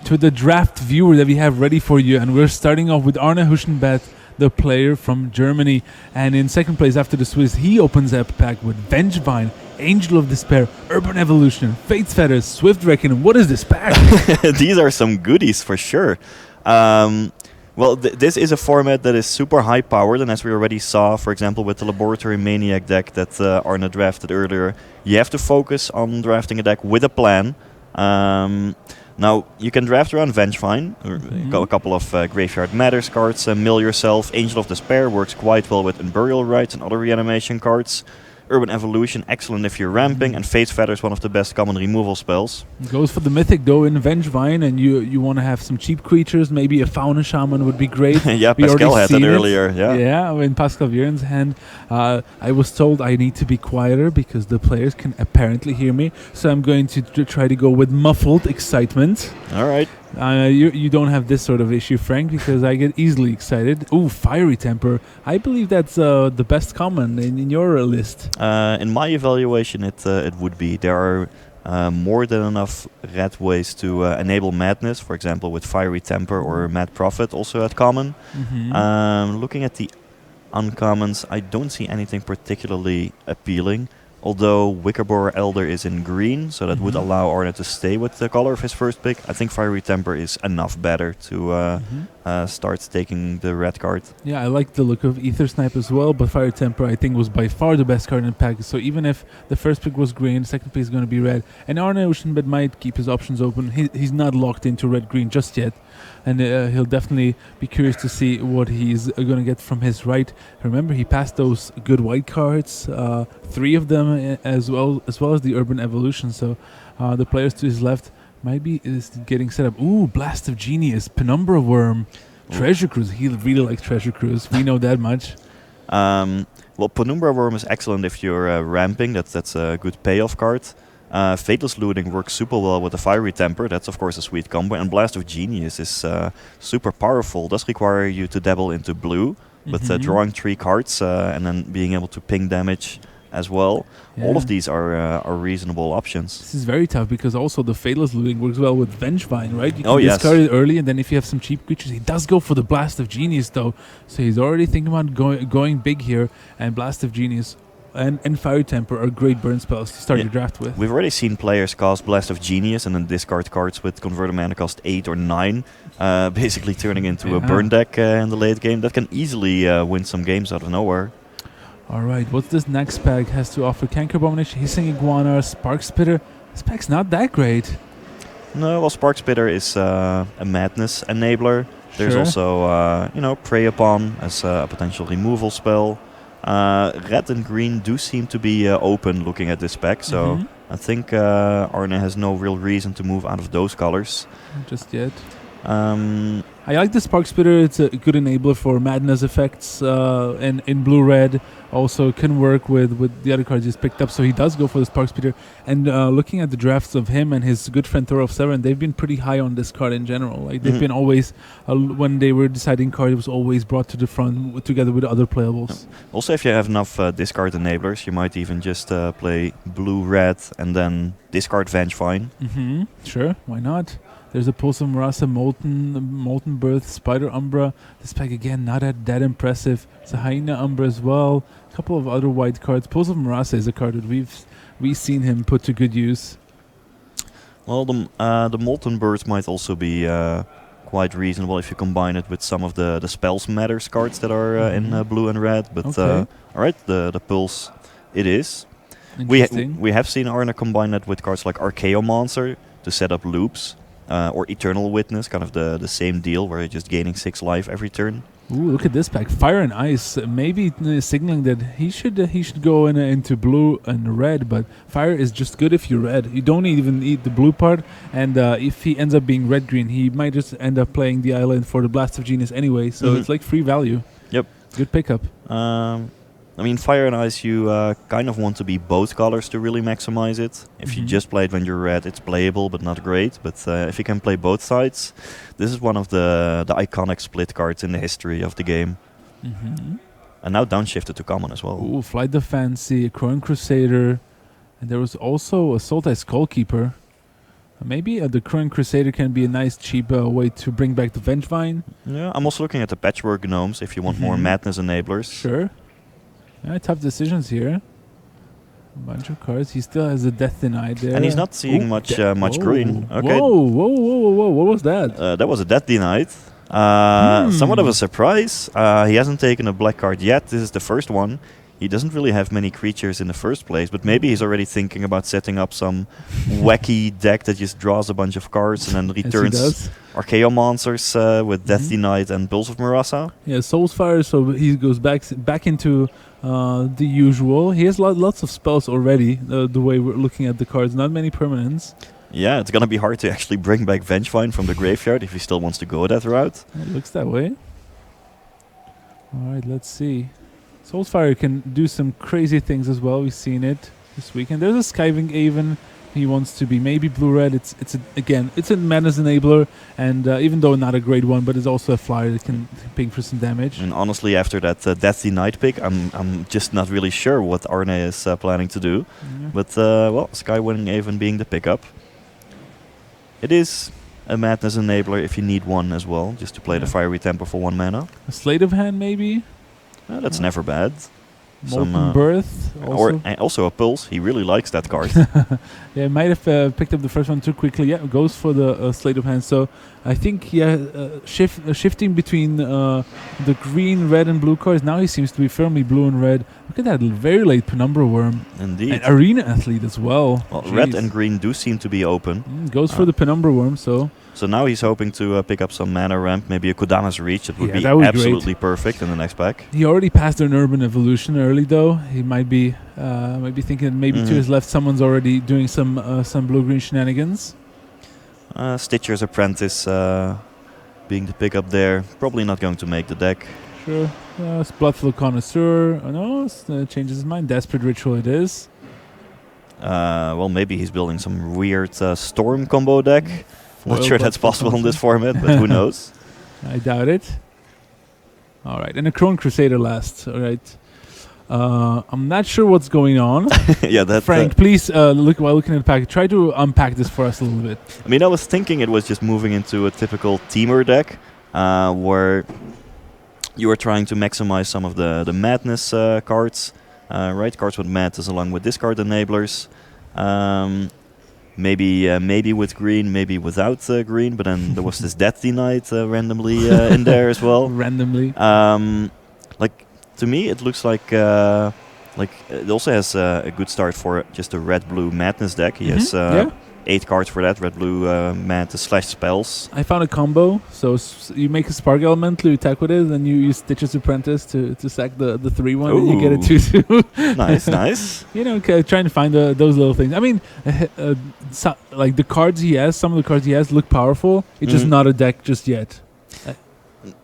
to the draft viewer that we have ready for you. And we're starting off with Arne Huschenbeth, the player from Germany. And in second place after the Swiss, he opens up pack with Vengevine, Angel of Despair, Urban Evolution, Fate's Fetters, Swift Reckoning. What is this pack? These are some goodies for sure. Well, this is a format that is super high powered, and as we already saw, for example, with the Laboratory Maniac deck that Arne drafted earlier, you have to focus on drafting a deck with a plan. Now, you can draft around Vengevine, a couple of Graveyard Matters cards, Mill Yourself, Angel of Despair works quite well with Unburial Rites and other reanimation cards. Urban Evolution, excellent if you're ramping, and Fate's Fetter is one of the best common removal spells. Goes for the Mythic though in Vengevine, and you want to have some cheap creatures, maybe a Fauna Shaman would be great. Yeah, Pascal had that earlier. Yeah, in Pascal Viren's hand. I was told I need to be quieter because the players can apparently hear me, so I'm going to try to go with muffled excitement. All right. You don't have this sort of issue, Frank, because I get easily excited. Ooh, Fiery Temper. I believe that's the best common in your list. In my evaluation, it would be. There are more than enough red ways to enable Madness, for example, with Fiery Temper or Mad Prophet also at common. Looking at the uncommons, I don't see anything particularly appealing. Although Wickerborer Elder is in green, so that would allow Arne to stay with the color of his first pick. I think Fiery Temper is enough better to start taking the red card. Yeah, I like the look of Ether Snipe as well, but Fiery Temper I think was by far the best card in the pack. So even if the first pick was green, second pick is going to be red. And Arne Huschenbeth might keep his options open. He's not locked into red-green just yet. And he'll definitely be curious to see what he's going to get from his right. Remember, he passed those good white cards, 3 of them as well as the Urban Evolution. So the players to his left might be getting set up. Ooh, Blast of Genius, Penumbra Worm, Treasure Cruise. He really likes Treasure Cruise. We know that much. Well, Penumbra Worm is excellent if you're ramping. That's a good payoff card. Faithless Looting works super well with the Fiery Temper. That's of course a sweet combo. And Blast of Genius is super powerful. Does require you to dabble into blue, but drawing 3 cards and then being able to ping damage as well. Yeah. All of these are reasonable options. This is very tough because also the Faithless Looting works well with Vengevine, right? You can discard it early, and then if you have some cheap creatures, he does go for the Blast of Genius though. So he's already thinking about going big here, and Blast of Genius and Fiery Temper are great burn spells to start your draft with. We've already seen players cast Blast of Genius and then discard cards with converted mana cost 8 or 9, basically turning into a burn deck in the late game. That can easily win some games out of nowhere. Alright, what's this next pack has to offer? Canker Abomination, Hissing Iguana, Spark Spitter. This pack's not that great. No, well, Spark Spitter is a Madness enabler. There's also, Prey Upon as a potential removal spell. Red and green do seem to be open looking at this pack, so I think Arne has no real reason to move out of those colors. Just yet. I like the Spark Spitter. It's a good enabler for Madness effects, and in blue-red also can work with the other cards he's picked up, so he does go for the Spark Spitter. And looking at the drafts of him and his good friend Thor of Severn, they've been pretty high on this card in general. Like they've been always, when they were deciding card, it was always brought to the front together with other playables. Also, if you have enough discard enablers, you might even just play blue-red and then discard Vengevine. Sure, why not? There's a Pulse of Marasa, Molten Birth, Spider Umbra. This pack again not that impressive. It's a Hyena Umbra as well. A couple of other white cards. Pulse of Marasa is a card that we've seen him put to good use. Well, the Molten Birth might also be quite reasonable if you combine it with some of the Spells Matters cards that are in blue and red. But alright, the Pulse it is. We have seen Arne combine that with cards like Archaeomancer to set up loops. Or Eternal Witness, kind of the same deal where you're just gaining 6 life every turn. Ooh, look at this pack. Fire and Ice, maybe signaling that he should go into blue and red, but Fire is just good if you're red. You don't even need the blue part, and if he ends up being red-green, he might just end up playing the island for the Blast of Genius anyway, so it's like free value. Yep. Good pickup. I mean, Fire and Ice, you kind of want to be both colors to really maximize it. If you just play it when you're red, it's playable, but not great. But if you can play both sides, this is one of the iconic split cards in the history of the game. And now downshifted to common as well. Ooh, Flight the Fancy, Crown Crusader, and there was also a Sultai Skullkeeper. Maybe the current Crusader can be a nice, cheap way to bring back the Vengevine. Yeah, I'm also looking at the Patchwork Gnomes if you want more Madness enablers. Sure. Yeah, tough decisions here. A bunch of cards. He still has a Death Denied there. And he's not seeing much green. Okay. Whoa. What was that? That was a Death Denied. Somewhat of a surprise. He hasn't taken a black card yet. This is the first one. He doesn't really have many creatures in the first place, but maybe he's already thinking about setting up some wacky deck that just draws a bunch of cards and then returns Archaeo monsters with Death Denied and Pulse of Murasa. Yeah, Soulsfire, so he goes back into the usual. He has lots of spells already, the way we're looking at the cards. Not many permanents. Yeah, it's going to be hard to actually bring back Vengevine from the graveyard if he still wants to go that route. It looks that way. Alright, let's see. Soulsfire can do some crazy things as well. We've seen it this weekend. There's a Skywing Aven. He wants to be maybe blue-red. It's a Madness enabler, and even though not a great one, but it's also a flyer that can ping for some damage. And honestly, after that Death Denied pick, I'm just not really sure what Arne is planning to do. Yeah. But well, Skywing Aven being the pickup. It is a Madness enabler if you need one as well, just to play the Fiery Temper for 1 mana. A Sleight of Hand, maybe? That's never bad. Molten Birth. Also a Pulse. He really likes that card. Yeah, might have picked up the first one too quickly. Yeah, goes for the Sleight of Hand. So I think shifting between the green, red, and blue cards. Now he seems to be firmly blue and red. Look at that very late Penumbra Worm. Indeed. And Arena Athlete as well. Well, red and green do seem to be open. Goes for the Penumbra Worm. So now he's hoping to pick up some mana ramp, maybe a Kodama's Reach. That would be absolutely perfect in the next pack. He already passed an Urban Evolution early, though. He might be thinking that maybe to his left someone's already doing some blue-green shenanigans. Stitcher's Apprentice being the pickup there. Probably not going to make the deck. Sure. Bloodflow Connoisseur. Oh, no, changes his mind. Desperate Ritual it is. Well, maybe he's building some weird Storm combo deck. Not sure that's possible in this format, but who knows? I doubt it. All right, and a Chrome Crusader last. All right. I'm not sure what's going on. Yeah, that. Frank, please look while looking at the pack. Try to unpack this for us a little bit. I mean, I was thinking it was just moving into a typical teamer deck, where you are trying to maximize some of the madness cards, right? Cards with madness along with discard enablers. Maybe with green, maybe without green, but then there was this Death Denied randomly in there as well. Randomly. Like to me, it looks like it also has a good start for just a red-blue madness deck. He has 8 cards for that red-blue madness / spells. I found a combo. So you make a Spark Elemental, you attack with it, and you use Stitcher's Apprentice to sack the 3/1, and you get a 2/2. Nice. You know, trying to find those little things. I mean, like the cards he has, some of the cards he has look powerful. It's just not a deck just yet.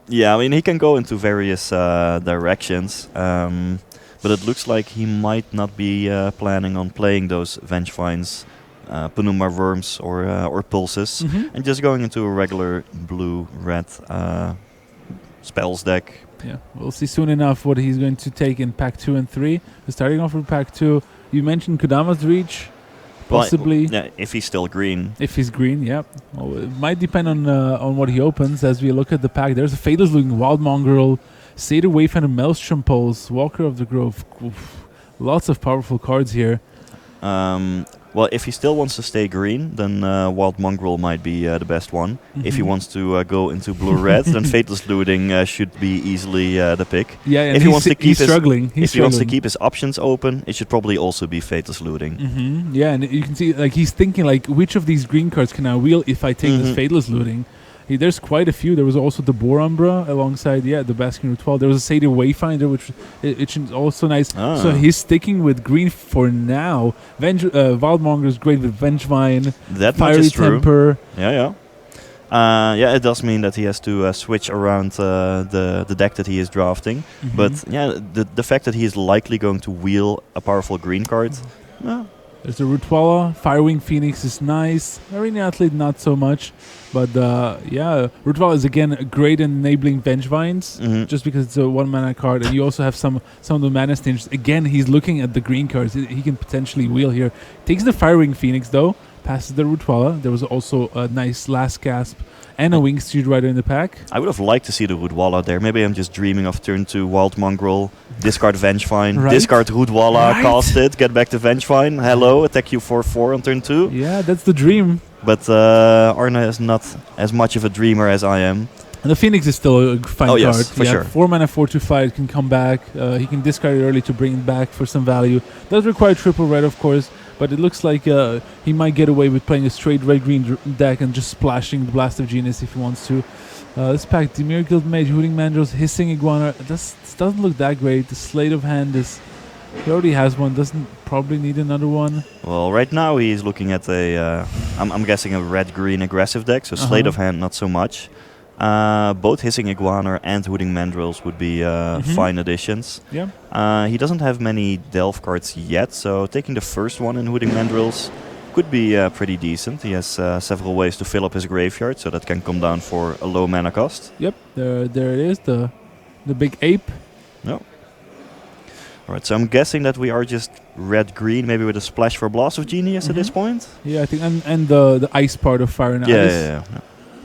Yeah, I mean, he can go into various directions, but it looks like he might not be planning on playing those Vengevines, Penumbra Worms or Pulses, and just going into a regular blue-red spells deck. Yeah, we'll see soon enough what he's going to take in pack 2 and 3. Starting off with pack 2, you mentioned Kodama's Reach, possibly. Yeah, if he's still green. If he's green, yeah. Well, it might depend on what he opens. As we look at the pack, there's a Fadeless Looting Wild Mongrel, Satyr Wayfinder, Maelstrom Pulse, Walker of the Grove. Oof. Lots of powerful cards here. Well, if he still wants to stay green, then Wild Mongrel might be the best one. If he wants to go into blue-red, then Fadeless Looting should be easily the pick. Yeah, and if he wants to keep struggling. If he wants to keep his options open, it should probably also be Fadeless Looting. Yeah, and you can see like he's thinking like, which of these green cards can I wheel if I take this Fadeless Looting? There's quite a few. There was also the Boar Umbra alongside, the Basking Root 12. There was a Satyr Wayfinder, which is also nice. So he's sticking with green for now. Wildmonger is great with Vengevine, that Fiery Temper. Yeah, it does mean that he has to switch around the deck that he is drafting. But yeah, the fact that he is likely going to wheel a powerful green card. There's the Rootwalla. Firewing Phoenix is nice. Arena Athlete not so much. But Rootwalla is again great in enabling Vengevines, just because it's a 1-mana card. And you also have some of the mana stinges. Again, he's looking at the green cards. He can potentially wheel here. Takes the Firewing Phoenix though. passes the Rutwala. There was also a nice last gasp and a Wingstewed Rider in the pack. I would have liked to see the Rudwalla there. Maybe I'm just dreaming of turn 2 Wild Mongrel, discard Vengevine, Right. discard Rudwalla, Right. cast it, get back to Vengevine. Hello, attack you for 4 on turn 2. Yeah, that's the dream. But Arne is not as much of a dreamer as I am. And the Phoenix is still a fine Oh, card. yes, for sure. 4 mana, 4/5 can come back. He can discard it early to bring it back for some value. Does require triple red, of course, but it looks like he might get away with playing a straight red-green deck and just splashing the Blast of Genius if he wants to. This pack, Dimir Guildmage, Hooting Mandrills, Hissing Iguana. This doesn't look that great. The Slate of Hand is... He already has one, doesn't probably need another one. Well, right now he's looking at a, I'm guessing a red-green aggressive deck, so Slate of Hand not so much. Both Hissing Iguana and Hooting Mandrills would be fine additions. Yeah. He doesn't have many Delve cards yet, so taking the first one in Hooting Mandrills could be pretty decent. He has several ways to fill up his graveyard, so that can come down for a low mana cost. Yep, there it is, the big ape. No. Alright, so I'm guessing that we are just red-green, maybe with a splash for Blast of Genius at this point. Yeah, I think, and the ice part of Fire and Ice. Yeah.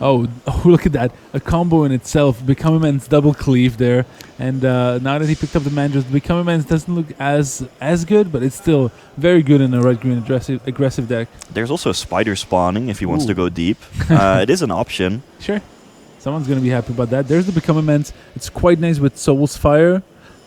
Oh, look at that. A combo in itself. Become Immense double cleave there. And now that he picked up the Mandrills, Become Immense doesn't look as good, but it's still very good in a red-green aggressive deck. There's also a Spider spawning if he wants to Ooh. go deep. It is an option. Sure. Someone's going to be happy about that. There's the Become Immense. It's quite nice with Soul's Fire.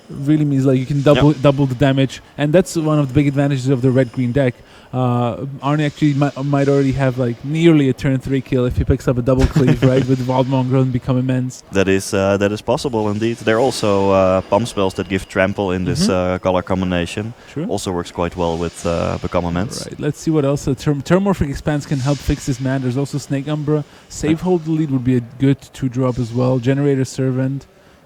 Really means like you can double the damage. And that's one of the big advantages of the red-green deck. Arne actually might already have like nearly a turn 3 kill if he picks up a double cleave, right, with Wild Mongrel and Become Immense. That is possible indeed. There are also pump spells that give trample in this color combination. Sure. Also works quite well with Become Immense. Right, let's see what else. Terramorphic Expanse can help fix this man. There's also Snake Umbra. Save Hold Delete would be a good 2-drop as well. Generator Servant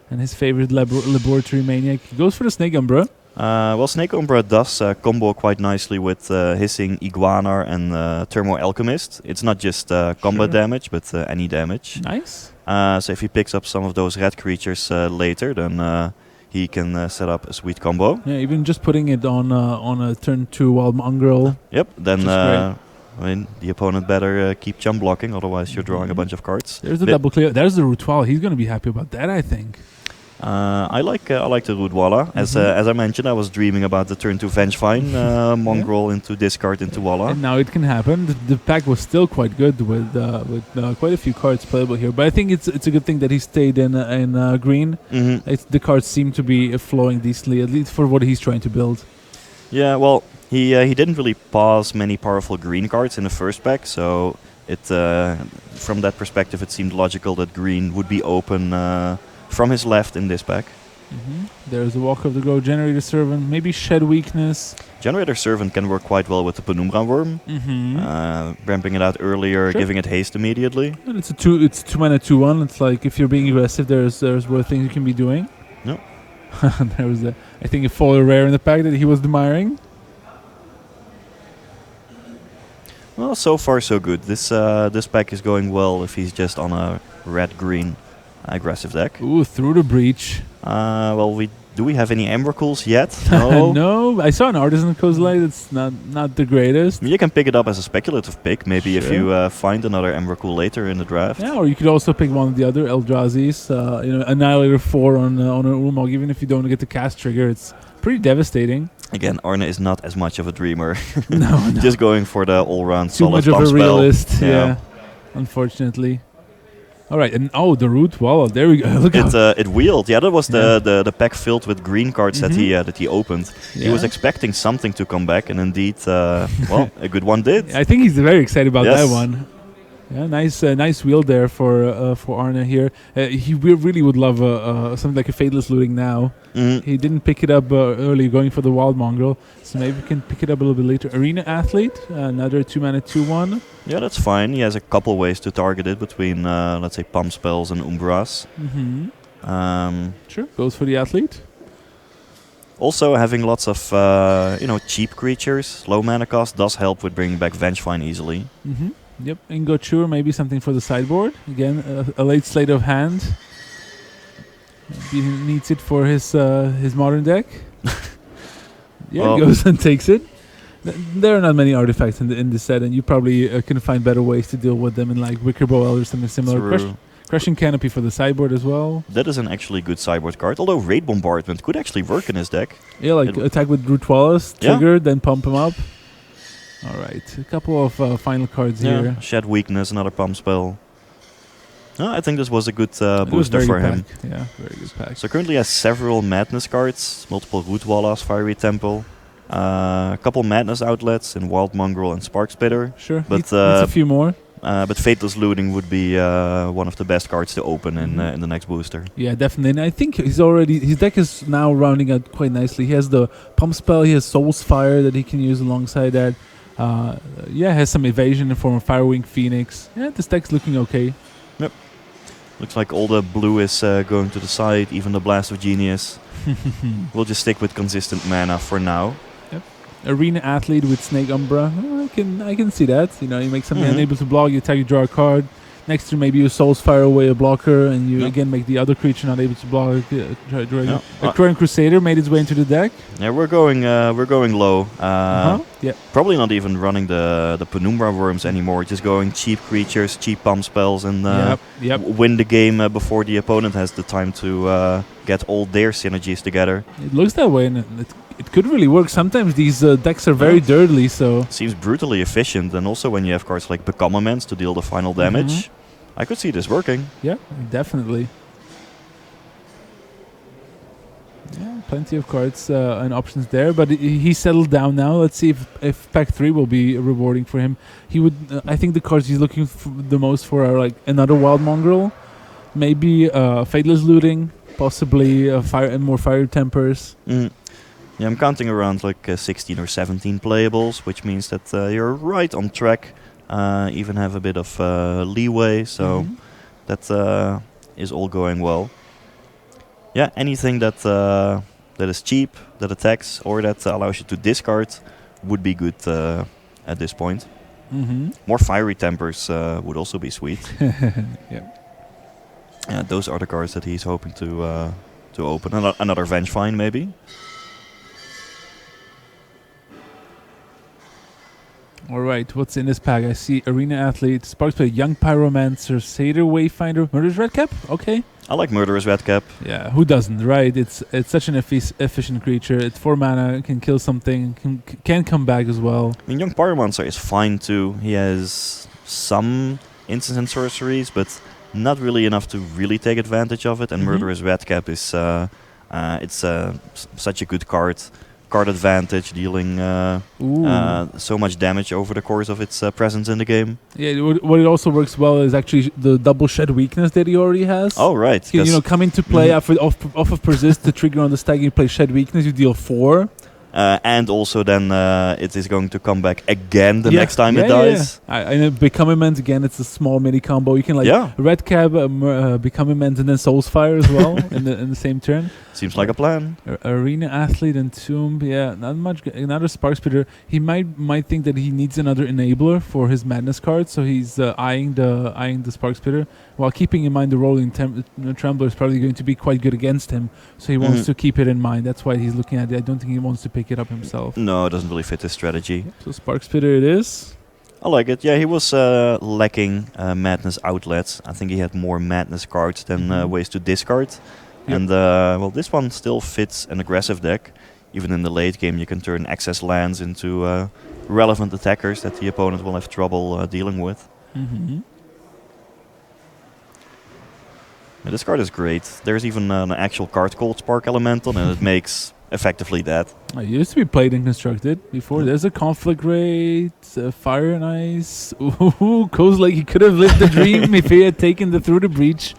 and his favorite Laboratory Maniac. He goes for the Snake Umbra. Well, Snake Umbra does combo quite nicely with Hissing Iguana and Thermo Alchemist. It's not just combat damage, but any damage. Nice. So if he picks up some of those red creatures later, then he can set up a sweet combo. Yeah, even just putting it on a turn 2 Wild Mongrel. Yep, then Just I mean, the opponent better keep jump blocking, otherwise you're drawing a bunch of cards. There's the double clear. There's the Rutwala. He's going to be happy about that, I think. I like the Rudwalla. As I mentioned, I was dreaming about the turn 2 Vengevine, Mongrel into discard into Walla. And now it can happen. The pack was still quite good with quite a few cards playable here. But I think it's a good thing that he stayed in green. The cards seem to be flowing decently, at least for what he's trying to build. Yeah, well, he didn't really pause many powerful green cards in the first pack, so it from that perspective it seemed logical that green would be open from his left in this pack. There's the Walk of the Grove, Generator Servant, maybe Shed Weakness. Generator Servant can work quite well with the Penumbra Worm. Ramping it out earlier, giving it haste immediately. And it's a 2 mana 2/1. It's like if you're being aggressive, there's worth things you can be doing. No. There was I think a foil rare in the pack that he was admiring. Well, so far so good. This pack is going well if he's just on a red-green aggressive deck. Ooh, Through the Breach. Well, do we have any Emrakuls yet? No. No, I saw an Artisan Kozilek. It's not the greatest. You can pick it up as a speculative pick, maybe if you find another Emrakul later in the draft. Yeah, or you could also pick one of the other Eldrazi's. Annihilator 4 on an Urmog. Even if you don't get the cast trigger, it's pretty devastating. Again, Arne is not as much of a dreamer. No. Just going for the all-round Too solid much of pump a spell. realist. Yeah. Unfortunately. All right, and the Rutwalla. There we go. Look It wheeled. Yeah, that was the pack filled with green cards that he opened. Yeah. He was expecting something to come back, and indeed, well, a good one did. I think he's very excited about Yes. that one. Yeah, nice wheel there for Arne here. He really would love something like a Fadeless Looting now. He didn't pick it up early, going for the Wild Mongrel, so maybe we can pick it up a little bit later. Arena Athlete, another 2 mana 2/1. Yeah, that's fine. He has a couple ways to target it between, let's say, pump spells and Umbras. Sure, goes for the Athlete. Also, having lots of cheap creatures, low mana cost, does help with bringing back Vengevine easily. Yep, Ingoture, maybe something for the sideboard. Again, a late Slate of Hand. Maybe he needs it for his modern deck. Yeah, Well, he goes and takes it. There are not many artifacts in this set, and you probably can find better ways to deal with them in like Wicker Bowl or something similar. True. Crushing Canopy for the sideboard as well. That is an actually good sideboard card, although Raid Bombardment could actually work in his deck. Yeah, like attack with Root Wallace, trigger, then pump him up. Alright, a couple of final cards here. Shed Weakness, another pump spell. I think this was a good booster for him. Yeah, very good pack. So currently has several Madness cards, multiple Root Wallace, Fiery Temple, a couple Madness outlets in Wild Mongrel and Spark Spitter. Sure, but needs a few more. But Faithless Looting would be one of the best cards to open in the next booster. Yeah, definitely. And I think his deck is now rounding out quite nicely. He has the Pump Spell, he has Soul's Fire that he can use alongside that. Has some evasion in form of Firewing Phoenix. Yeah, this deck's looking okay. Yep. Looks like all the blue is going to the side, even the Blast of Genius. We'll just stick with consistent mana for now. Yep. Arena Athlete with Snake Umbra. I can see that. You know, you make something unable to block, you attack, you draw a card. Next to maybe you Soul's Fire away a blocker, and you again make the other creature not able to block. Recurring Crusader made its way into the deck. Yeah, we're going low. Yeah. Probably not even running the Penumbra Worms anymore. Just going cheap creatures, cheap pump spells, and win the game before the opponent has the time to get all their synergies together. It looks that way, and it could really work. Sometimes these decks are very dirty, so... Seems brutally efficient, and also when you have cards like Become Immense to deal the final damage, I could see this working. Yeah, definitely. Yeah, plenty of cards and options there, but he settled down now. Let's see if Pack 3 will be rewarding for him. He would. I think the cards he's looking the most for are like another Wild Mongrel, maybe Faithless Looting, possibly more Fire Tempers. Yeah, I'm counting around like 16 or 17 playables, which means that you're right on track. Even have a bit of leeway, so that is all going well. Yeah, anything that is cheap, that attacks, or that allows you to discard would be good at this point. More Fiery Tempers would also be sweet. Yeah, those are the cards that he's hoping to open. Another Vengefine, maybe. Alright, what's in this pack? I see Arena Athlete, Sparksplay, Young Pyromancer, Satyr Wayfinder, Murderous Redcap? Okay. I like Murderous Redcap. Yeah, who doesn't, right? It's such an efficient creature. It's 4 mana, can kill something, can come back as well. I mean, Young Pyromancer is fine too. He has some instants and sorceries, but not really enough to really take advantage of it. And Murderous Redcap is such a good card. Card advantage, dealing so much damage over the course of its presence in the game. Yeah, what it also works well is actually the double Shed Weakness that he already has. Oh, right. Come into play off of Persist to trigger on the stack, you play Shed Weakness, you deal 4. And also then it is going to come back again the next time it dies. And Become Immense again, it's a small mini combo. You can Red Cab, Become Immense, and then Soul's Fire as well in the same turn. Seems like a plan. Arena Athlete and Tomb, not much. Another Spark Spitter. He might think that he needs another enabler for his Madness card, so he's eyeing the Spark Spitter, while keeping in mind the Rolling Trembler is probably going to be quite good against him. So he wants to keep it in mind. That's why he's looking at it. I don't think he wants to pick it up himself. No, it doesn't really fit his strategy. So Spark Spitter it is. I like it. Yeah, he was lacking Madness outlets. I think he had more Madness cards than ways to discard. And this one still fits an aggressive deck. Even in the late game, you can turn excess lands into relevant attackers that the opponent will have trouble dealing with. Yeah, this card is great. There's even an actual card called Spark Elemental, and it makes effectively that. I used to be played and constructed before. There's a Conflict Rate, Fire and Ice. Ooh, goes like he could have lived the dream if he had taken Through the Breach.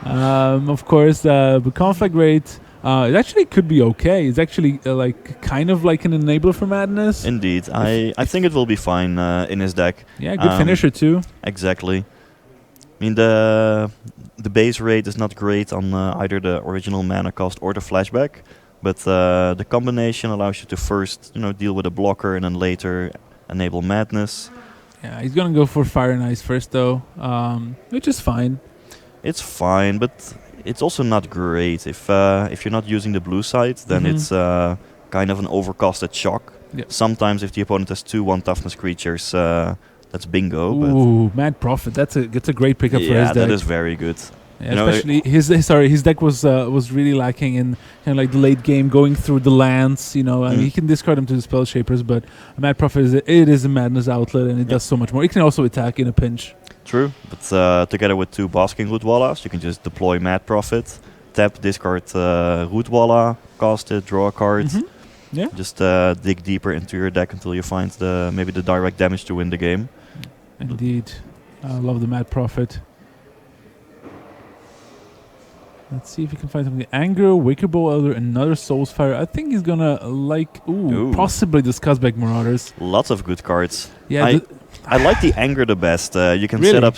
Of course, the Conflict Rate, it actually could be okay. It's actually kind of like an enabler for Madness. Indeed. I think it will be fine in his deck. Yeah, good finisher too. Exactly. I mean, the base rate is not great on either the original mana cost or the flashback, but the combination allows you to first, deal with a blocker and then later enable Madness. Yeah, he's gonna go for Fire and Ice first though, which is fine. It's fine, but it's also not great. If you're not using the blue side, then it's kind of an overcasted shock. Yeah. Sometimes if the opponent has 2 1 toughness creatures, that's bingo. Ooh, Mad Prophet. That's a great pickup for his Yeah, deck. that is very good. Yeah, You know, especially his deck was really lacking in kind of like the late game, going through the lands. I mean, he can discard them to the Spell Shapers, but Mad Prophet is a madness outlet, and it does so much more. It can also attack in a pinch. True, but together with 2 Basking Rootwallas, you can just deploy Mad Prophet, tap, discard Rootwalla, cast it, draw a card. Yeah. Just dig deeper into your deck until you find maybe the direct damage to win the game. Indeed. I love the Mad Prophet. Let's see if we can find something. Anger, Wickerbow Elder, another Soulsfire. I think he's gonna possibly the Scuzzbag Marauders. Lots of good cards. Yeah, I like the Anger the best. You can Really? set up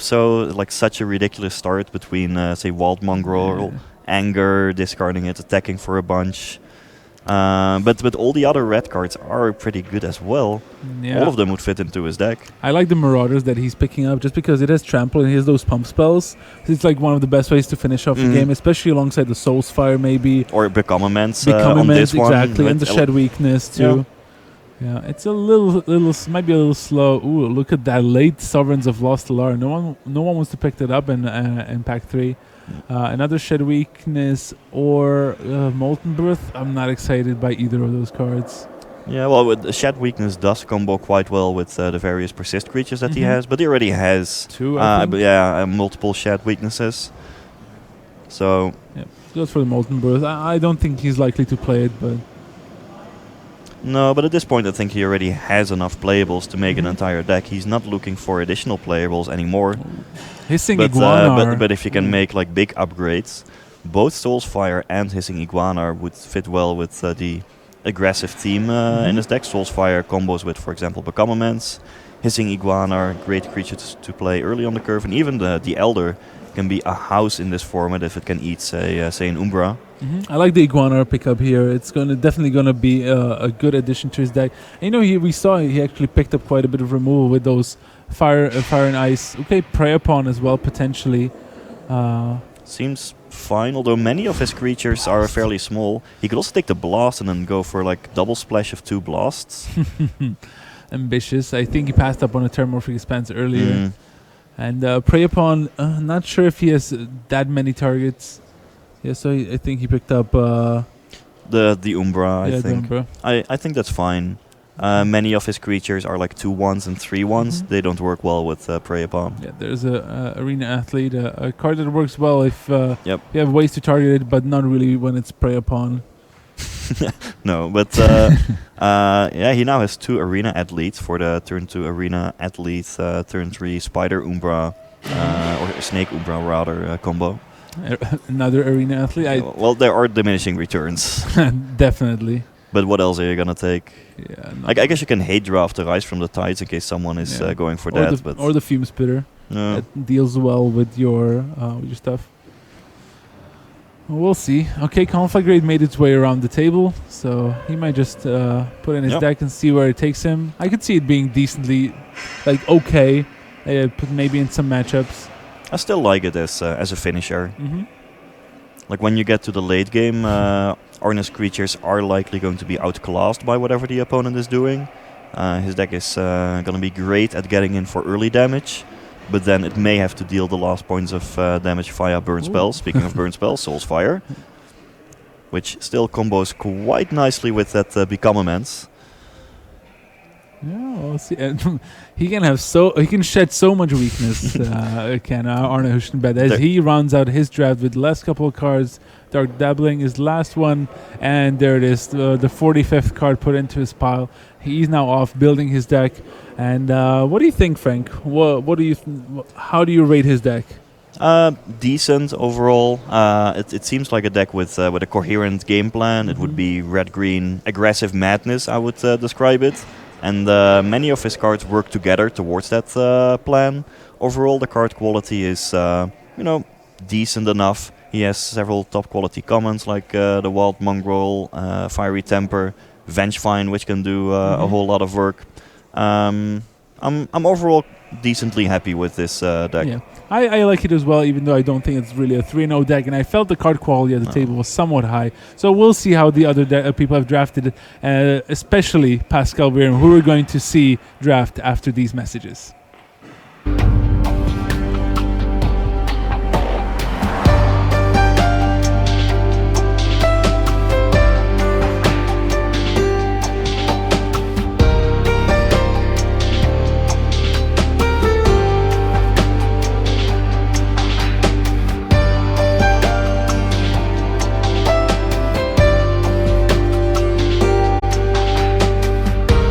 such a ridiculous start between say Wild Mongrel, Anger, discarding it, attacking for a bunch. But all the other red cards are pretty good as well. Yeah. All of them would fit into his deck. I like the Marauders that he's picking up just because it has Trample and he has those pump spells. It's like one of the best ways to finish off the game, especially alongside the Soulsfire maybe. Or Become Immense Become on Immense, this one. exactly, and the Shed Weakness too. Yeah, it's a little, might be a little slow. Ooh, look at that late Sovereigns of Lost Alara. No one wants to pick that up in Pack 3. Another Shed Weakness or Molten Birth. I'm not excited by either of those cards. Yeah, well, with the Shed Weakness does combo quite well with the various Persist creatures that he has, but he already has 2, I think. multiple Shed Weaknesses. So Yeah, goes for the Molten Birth. I don't think he's likely to play it, but no, but at this point I think he already has enough playables to make an entire deck. He's not looking for additional playables anymore. Hissing Iguana. But if you can make like big upgrades, both Soulsfire and Hissing Iguana would fit well with the aggressive theme in his deck. Soulsfire combos with, for example, Become Immense. Hissing Iguana are great creatures to play early on the curve, and even the Elder can be a house in this format if it can eat, say an Umbra. I like the Iguana pickup here. It's definitely gonna be a good addition to his deck. And, we saw he actually picked up quite a bit of removal with those fire and ice. Okay, Prey Upon as well potentially. Seems fine, although many of his creatures are fairly small. He could also take the blast and then go for like double splash of 2 blasts. Ambitious. I think he passed up on a Terramorphic Expanse earlier. And Prey Upon, not sure if he has that many targets. Yeah, so I think he picked up the Umbra, I think. The Umbra. I think that's fine. Many of his creatures are like 2/1s and 3/1s. They don't work well with Prey Upon. Yeah, there's a Arena Athlete, a card that works well if you have ways to target it, but not really when it's Prey Upon. No, but he now has 2 Arena Athletes for the turn 2 Arena Athlete, turn 3 Spider Umbra, or Snake Umbra rather, combo. Another Arena Athlete. Well, there are diminishing returns. Definitely. But what else are you gonna take? Yeah, I guess you can hate draft the Rise from the Tides in case someone is going for that. Or the Fume Spitter. That deals well with your stuff. We'll see. Okay, Conflagrate made its way around the table, so he might just put in his deck and see where it takes him. I could see it being decently, okay, put maybe in some matchups. I still like it as a finisher. Like when you get to the late game, Arna's creatures are likely going to be outclassed by whatever the opponent is doing. His deck is going to be great at getting in for early damage, but then it may have to deal the last points of damage via burn spells. Speaking of burn spells, Soulsfire, which still combos quite nicely with that Become Immense. Yeah, we'll see. And he can shed so much weakness. Can Arne Huschenbed as he rounds out his draft with the last couple of cards. Dark Dabbling is last one, and there it is, the 45th card put into his pile. He's now off building his deck. And what do you think, Frank? What do you? How do you rate his deck? Decent overall. It seems like a deck with a coherent game plan. It would be red-green aggressive madness, I would describe it. And many of his cards work together towards that plan. Overall, the card quality is, decent enough. He has several top quality commons like the Wild Mongrel, Fiery Temper, Vengefine, which can do a whole lot of work. I'm overall decently happy with this deck. Yeah, I like it as well, even though I don't think it's really a 3-0 deck, and I felt the card quality at the table was somewhat high. So we'll see how the other people have drafted it, especially Pascal Viren, who we're going to see draft after these messages.